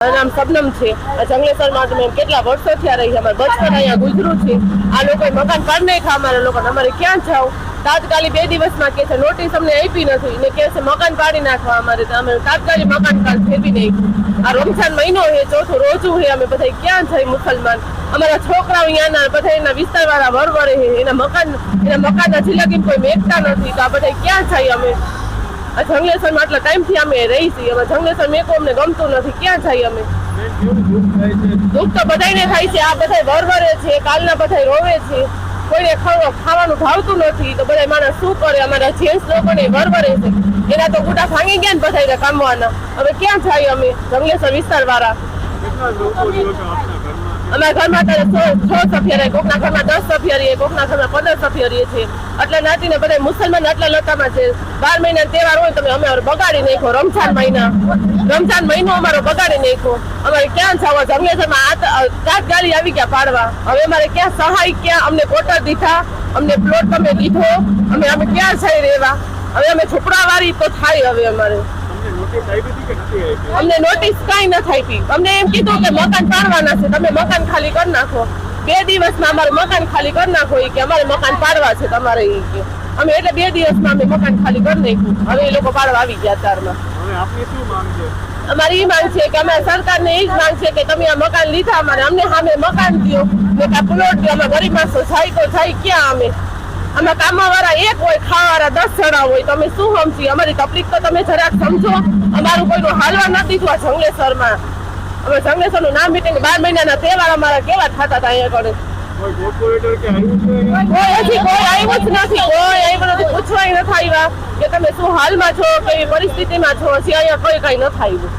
નામ સબનમ છે. જંગલેશ્વરમાં અમે કેટલા વર્ષોથી આ રહી છે. અમારે બચપન અહીંયા ગુજરું છે. આ લોકોએ મકાન પાડી નાખ્યા અમારા લોકો. અમારે ક્યાં જાવ? તાત્કાલિક 2 દિવસમાં કે છે નોટિસ અમને આપી નથી ને કે છે મકાન પાડી નાખવા. અમે તાત્કાલિક મકાન ફેરવી નાખ્યું. આ રમઝાન મહિનો છે, ચોથું રોજું છે. અમે બધા ક્યાં જાય મુસલમાન? અમારા છોકરાઓ અહીંયાના બધા એના વિસ્તારવાળા વરવરે છે. એના મકાનના જિલ્લાકી કોઈ મેકતા નથી. તો આ બધા ક્યાં જાય? અમે આ જંગલેશ્વરમાં આટલા ટાઈમથી અમે રહી છીએ. અમે જંગલેશ્વર મેકો અમને ગમતું નથી. ક્યાં જાય અમે? દુઃખ તો બધાને થાય છે. આ બધા વરવરે છે, કાલના બધા રોવે છે. કોઈને ખાવાનું ભાવતું નથી તો બધા માણસ શું કરે? અમારા જેન્ટ્સ લોકોને વરવરે છે. એના તો ગુટા ભાંગી ગયા ને બધા કામવાના. હવે ક્યાં જાય અમે જંગલેશ્વર વિસ્તાર વાળા? અમારા ઘરમાં અત્યારે 6 સભ્ય રહે, કોકના ઘરમાં 10 સભ્ય રહીએ, કોકના ઘરમાં 15 સભ્ય રહીએ છીએ. આટલા નાતીને બધા મુસલમાન આટલા લતામાં છે. 12 મહિના તહેવાર હોય તમે અમે બગાડી નાખો. રમઝાન મહિનો અમારો બગાડી નાખો. અમારે ક્યાં જવા? જંગલેશ્વરમાં તાત્કાલિક આવી ગયા પાડવા. હવે અમારે ક્યાં સહાય? ક્યાં અમને કોટર દીધા? અમને પ્લોટ તમે લીધો? અમે ક્યાં જઈ રહેવા? હવે અમે ઝૂંપડાવાળી તો થાય. હવે અમારે અમને નોટિસ કઈ નથી આપી. અમને એમ કીધું કે મકાન પાડવાના છે, તમે મકાન ખાલી કરી નાખો. 2 દિવસમાં અમારે મકાન ખાલી કરી નાખો. કે અમારે મકાન પાડવા છે તમારે. કે અમે એટલે 2 દિવસમાં અમે મકાન ખાલી કરી નાખ્યું. હવે એ લોકો પાડવા આવી ગયા તારમાં. અમારી એ માંગ છે કે અમે સરકારને એ જ માંગ છે કે તમે આ મકાન લીધા અમારે, અમને સામે મકાન દો ને પ્લોટ દો. અમે ગરીબ માણસો જાય તો જાય ક્યાં? અમે કામવાળા 1 હોય, ખાવાવાળા 10 જણા હોય. તમે શું સમજી? અમારી તકલીફ તો તમે જરાક સમજો. અમારું કોઈનું હાલવા નથી દીધું આ જંગલેશ્વરમાં. અમે જંગલેશ્વરનું નામ મીટિંગ 12 મહિનાના તહેવાર અમારા કેવા થતા હતા અહીંયા આગળ. કોઈ આવ્યું જ નથી. કોઈ આવ્યું નથી. પૂછવાય નથી આવ્યા કે તમે શું હાલમાં છો, કેવી પરિસ્થિતિમાં છો. હજી અહીંયા કઈ નથી આવ્યું.